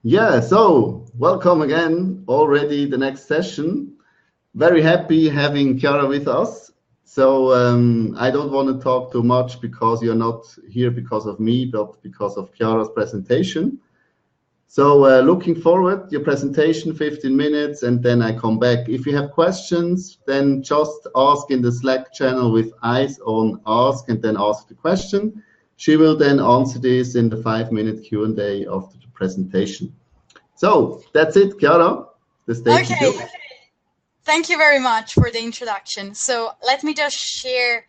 Yeah, so welcome again. Already the next session. Very happy having Chiara with us. So I don't want to talk too much because you're not here because of me, but because of Chiara's presentation. So looking forward, your presentation, 15 minutes, and then I come back. If you have questions, then just ask in the Slack channel with eyes on ask and then ask the question. She will then answer this in the 5-minute Q&A after the presentation. So that's it, Chiara. The stage is yours. Thank you very much for the introduction. So let me just share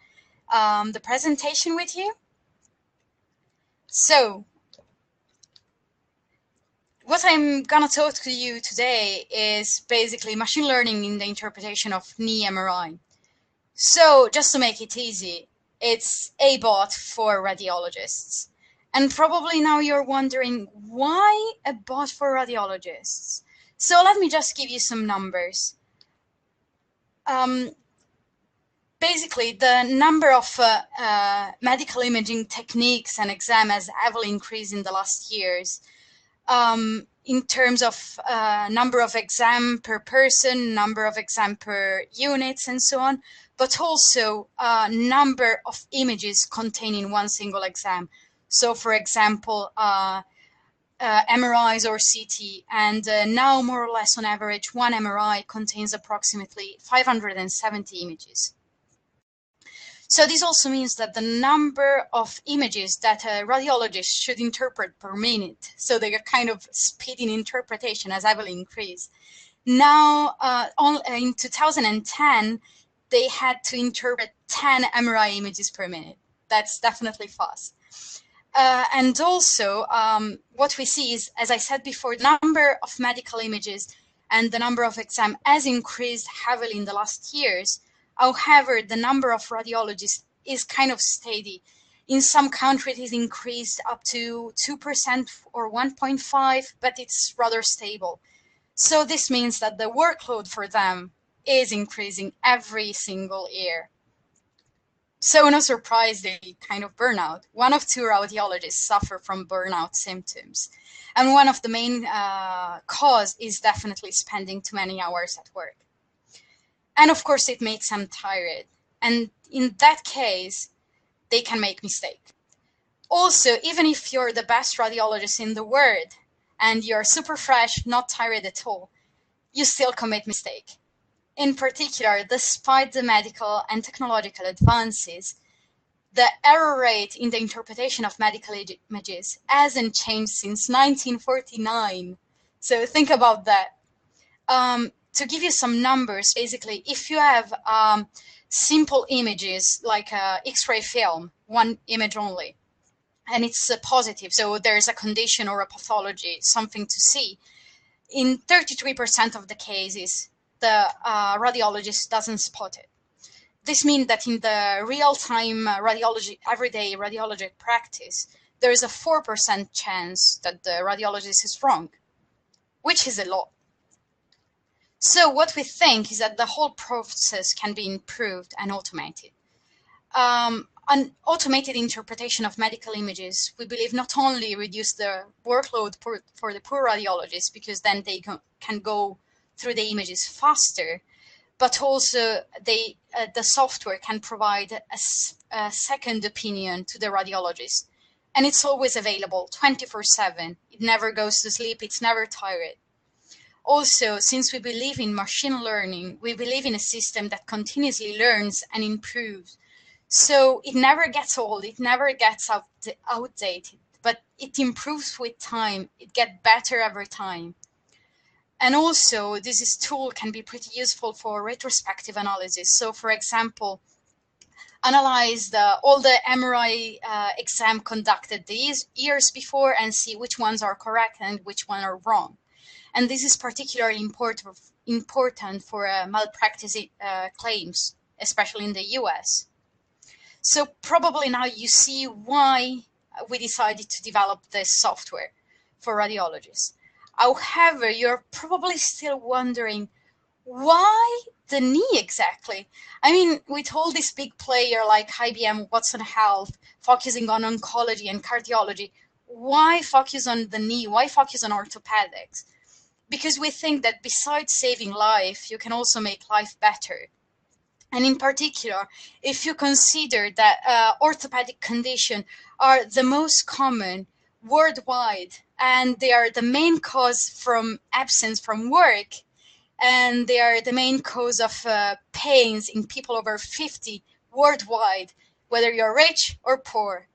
the presentation with you. So what I'm gonna talk to you today is basically machine learning in the interpretation of knee MRI. So just to make it easy, it's a bot for radiologists. And probably now you're wondering, why a bot for radiologists? So let me just give you some numbers. Basically, the number of medical imaging techniques and exam has heavily increased in the last years. In terms of number of exam per person, number of exam per units, and so on, but also number of images containing one single exam. So, for example, MRIs or CT, and now more or less on average, one MRI contains approximately 570 images. So this also means that the number of images that a radiologist should interpret per minute, so they are kind of speed in interpretation, has heavily increased. Now, in 2010, they had to interpret 10 MRI images per minute. That's definitely fast. And also, what we see is, as I said before, the number of medical images and the number of exams has increased heavily in the last years. However, the number of radiologists is kind of steady. In some countries, it is increased up to 2% or 1.5%, but it's rather stable. So this means that the workload for them is increasing every single year. So no surprise, they kind of burnout. 1 of 2 radiologists suffer from burnout symptoms. And one of the main cause is definitely spending too many hours at work. And of course, it makes them tired. And in that case, they can make mistakes. Also, even if you're the best radiologist in the world and you're super fresh, not tired at all, you still commit mistakes. In particular, despite the medical and technological advances, the error rate in the interpretation of medical images hasn't changed since 1949. So think about that. To give you some numbers, basically, if you have simple images like X-ray film, one image only, and it's positive, so there's a condition or a pathology, something to see, in 33% of the cases, the radiologist doesn't spot it. This means that in the real-time radiology, everyday radiology practice, there is a 4% chance that the radiologist is wrong, which is a lot. So what we think is that the whole process can be improved and automated. An automated interpretation of medical images, we believe, not only reduce the workload for the poor radiologists, because then they can go through the images faster, but also the software can provide a second opinion to the radiologist. And it's always available 24/7. It never goes to sleep. It's never tired. Also, since we believe in machine learning, we believe in a system that continuously learns and improves. So it never gets old, it never gets outdated, but it improves with time, it gets better every time. And also, this tool can be pretty useful for retrospective analysis. So for example, analyze all the MRI exam conducted these years before and see which ones are correct and which ones are wrong. And this is particularly important for malpractice claims, especially in the US. So probably now you see why we decided to develop this software for radiologists. However, you're probably still wondering, why the knee exactly? I mean, with all this big player like IBM, Watson Health, focusing on oncology and cardiology, why focus on the knee? Why focus on orthopedics? Because we think that besides saving life, you can also make life better. And in particular, if you consider that orthopedic conditions are the most common worldwide, and they are the main cause from absence from work, and they are the main cause of pains in people over 50 worldwide, whether you're rich or poor.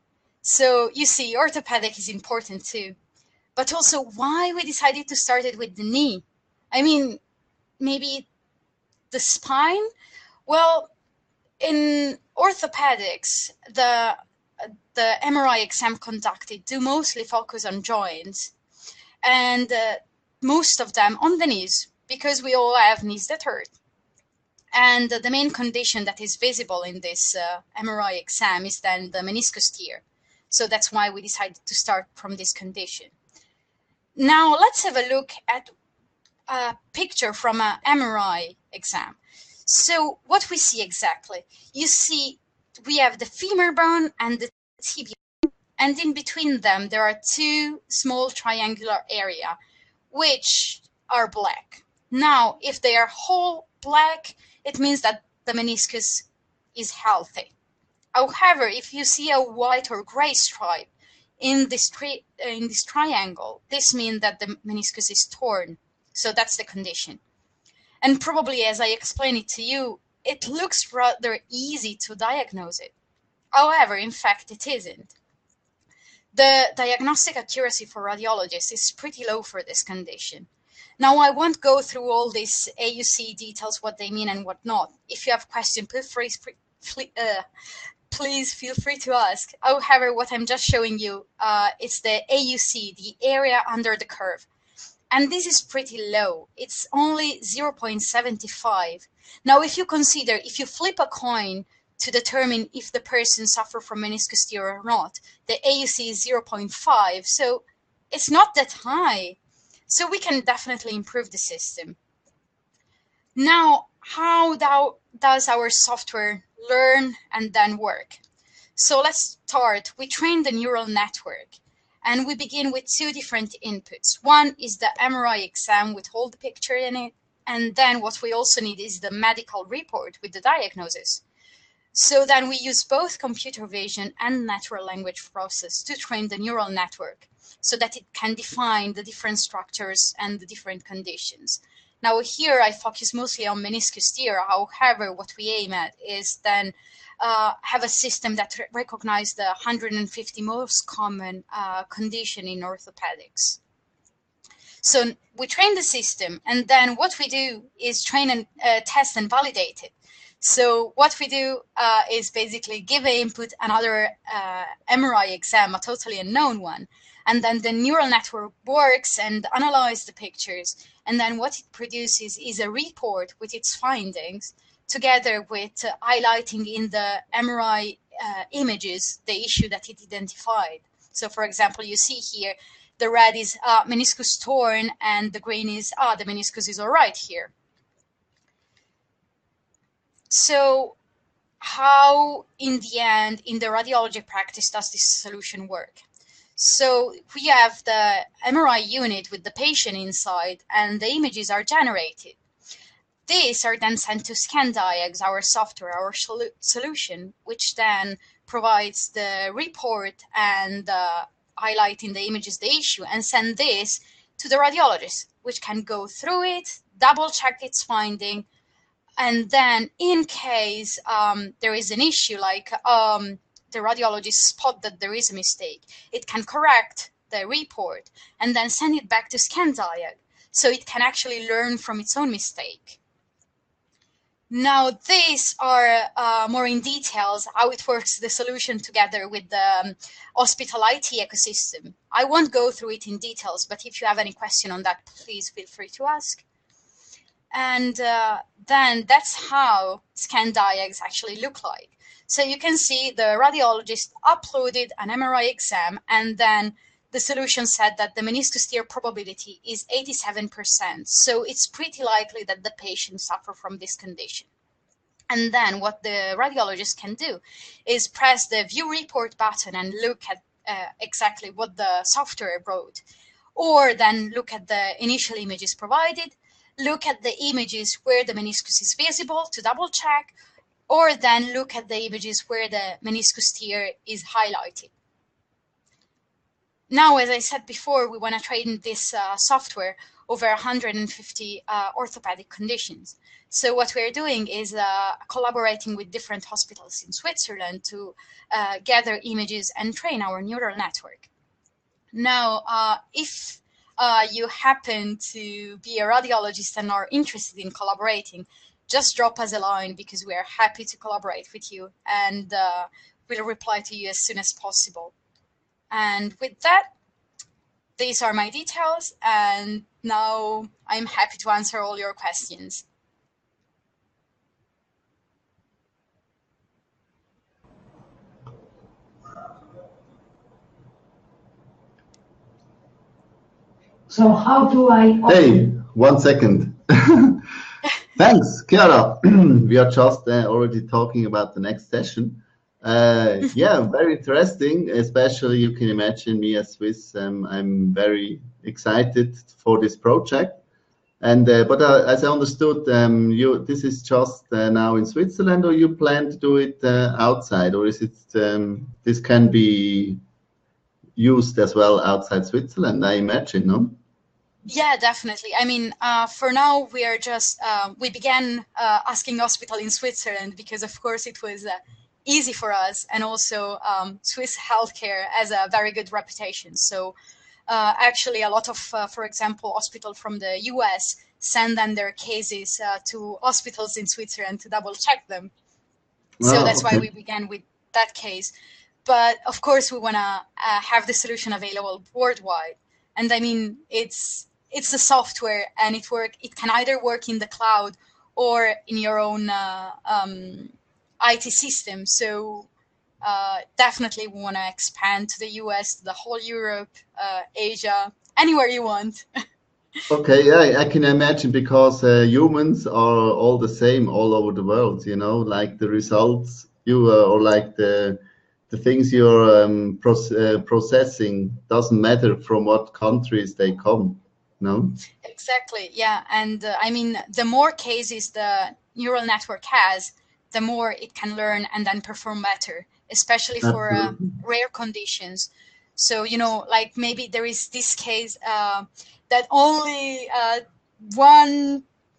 So you see, orthopedic is important too. But also, why we decided to start it with the knee? I mean, maybe the spine? Well, in orthopedics, the MRI exam conducted do mostly focus on joints, and most of them on the knees, because we all have knees that hurt. And the main condition that is visible in this MRI exam is then the meniscus tear. So that's why we decided to start from this condition. Now let's have a look at a picture from an MRI exam. So what we see exactly, you see we have the femur bone and the tibia, and in between them there are two small triangular areas which are black. Now, if they are whole black, it means that the meniscus is healthy. However, if you see a white or gray stripe in this triangle, this means that the meniscus is torn. So that's the condition. And probably, as I explain it to you, it looks rather easy to diagnose it. However, in fact, it isn't. The diagnostic accuracy for radiologists is pretty low for this condition. Now, I won't go through all these AUC details, what they mean and what not. If you have questions, please feel free to ask. However, what I'm just showing you is the AUC, the area under the curve. And this is pretty low. It's only 0.75. Now, if you consider, if you flip a coin to determine if the person suffers from meniscus tear or not, the AUC is 0.5. So it's not that high. So we can definitely improve the system. Now, how does our software learn and then work? So let's start. We train the neural network. And we begin with two different inputs. One is the MRI exam with all the picture in it. And then what we also need is the medical report with the diagnosis. So then we use both computer vision and natural language process to train the neural network so that it can define the different structures and the different conditions. Now here I focus mostly on meniscus tear. However, what we aim at is then have a system that recognizes the 150 most common condition in orthopedics. So we train the system, and then what we do is train and test and validate it. So what we do is basically give an input, another MRI exam, a totally unknown one, and then the neural network works and analyzes the pictures, and then what it produces is a report with its findings, together with highlighting in the MRI images the issue that it identified. So for example, you see here, the red is meniscus torn and the green is, the meniscus is all right here. So how, in the end, in the radiology practice, does this solution work? So we have the MRI unit with the patient inside and the images are generated. These are then sent to ScanDiags, our software, our solution, which then provides the report and highlighting the images, the issue, and send this to the radiologist, which can go through it, double check its finding, and then in case there is an issue, like the radiologist spot that there is a mistake, it can correct the report and then send it back to ScanDiag, so it can actually learn from its own mistake. Now, these are more in details how it works, the solution together with the hospital IT ecosystem. I won't go through it in details, but if you have any question on that, please feel free to ask. And then that's how ScanDiags actually look like. So you can see the radiologist uploaded an MRI exam, and then the solution said that the meniscus tear probability is 87%. So it's pretty likely that the patient suffers from this condition. And then what the radiologist can do is press the view report button and look at exactly what the software wrote. Or then look at the initial images provided, look at the images where the meniscus is visible to double check, or then look at the images where the meniscus tear is highlighted. Now, as I said before, we want to train this software over 150 orthopedic conditions. So what we're doing is collaborating with different hospitals in Switzerland to gather images and train our neural network. Now, if you happen to be a radiologist and are interested in collaborating, just drop us a line because we are happy to collaborate with you, and we'll reply to you as soon as possible. And with that, these are my details, and now I'm happy to answer all your questions. So how do I... Hey, 1 second. Thanks, Chiara. We are just already talking about the next session. Yeah, very interesting. Especially, you can imagine me as Swiss. I'm very excited for this project. And but as I understood, this is just now in Switzerland, or you plan to do it outside, or is it this can be used as well outside Switzerland? I imagine, no? Yeah, definitely. I mean, for now, we are just, we began asking hospital in Switzerland because, of course, it was easy for us. And also, Swiss healthcare has a very good reputation. So actually, a lot of, for example, hospital from the US send them their cases to hospitals in Switzerland to double check them. So that's why we began with that case. But of course, we want to have the solution available worldwide. And I mean, it's the software, and it can either work in the cloud or in your own IT system. So definitely we want to expand to the US, to the whole Europe, Asia, anywhere you want. Okay, yeah, I can imagine, because humans are all the same all over the world, you know, like the results or like the things you're processing doesn't matter from what countries they come, no? Exactly, yeah. And I mean, the more cases the neural network has, the more it can learn and then perform better, especially for rare conditions. So, you know, like maybe there is this case that only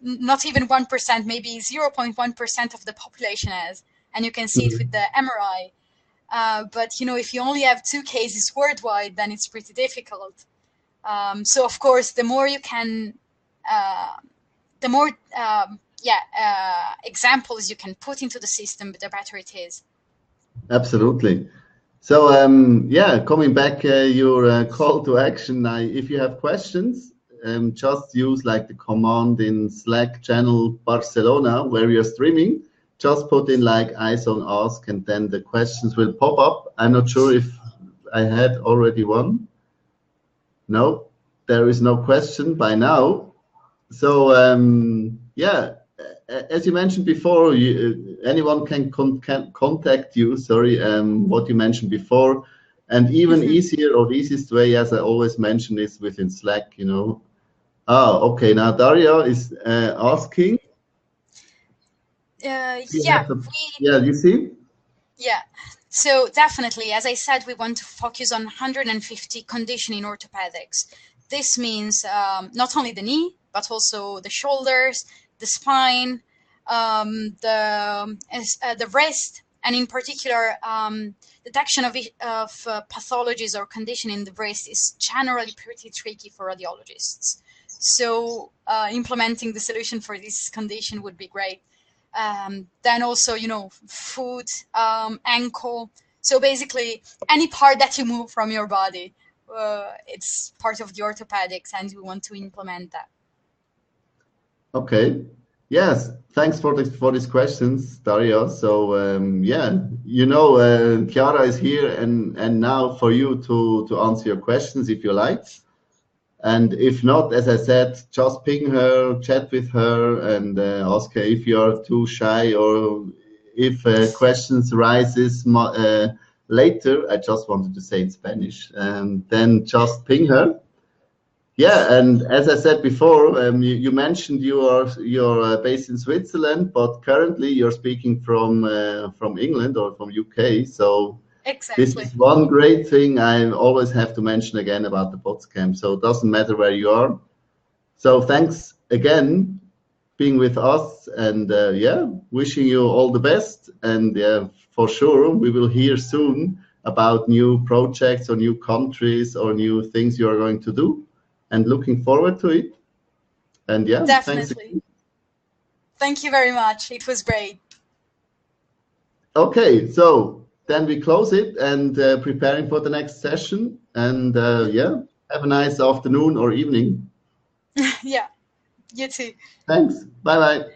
not even 1%, maybe 0.1% of the population has, and you can see it with the MRI. But, you know, if you only have 2 cases worldwide, then it's pretty difficult. So, of course, the more you can, the more examples you can put into the system, the better it is. Absolutely. So, yeah, coming back, your call to action. If you have questions, just use like the command in Slack channel Barcelona where we are streaming. Just put in like eyes on ask, and then the questions will pop up. I'm not sure if I had already one. No, there is no question by now. So yeah, as you mentioned before, anyone can contact you. Sorry, what you mentioned before, and even easier, or the easiest way, as I always mention, is within Slack. You know. Okay. Now Daria is asking. Yeah, you see? Yeah, so definitely, as I said, we want to focus on 150 condition in orthopedics. This means not only the knee, but also the shoulders, the spine, the wrist, and in particular, detection of pathologies or condition in the wrist is generally pretty tricky for radiologists. So implementing the solution for this condition would be great. Then also, you know, foot, ankle. So basically, any part that you move from your body, it's part of the orthopedics, and we want to implement that. Okay. Yes. Thanks for these questions, Daria. So yeah, you know, Chiara is here, and now for you to answer your questions if you like. And if not, as I said, just ping her, chat with her, and ask her if you are too shy, or if questions rises later. I just wanted to say in Spanish, and then just ping her. Yeah, and as I said before, you mentioned you're based in Switzerland, but currently you're speaking from England or from UK. So Exactly. this is one great thing I always have to mention again about the bots camp. So it doesn't matter where you are. So thanks again being with us, and yeah, wishing you all the best. And for sure, we will hear soon about new projects or new countries or new things you are going to do. And looking forward to it. And yeah, definitely. Thank you very much. It was great. Okay, so then we close it and preparing for the next session. And yeah, have a nice afternoon or evening. Yeah, you too. Thanks. Bye-bye.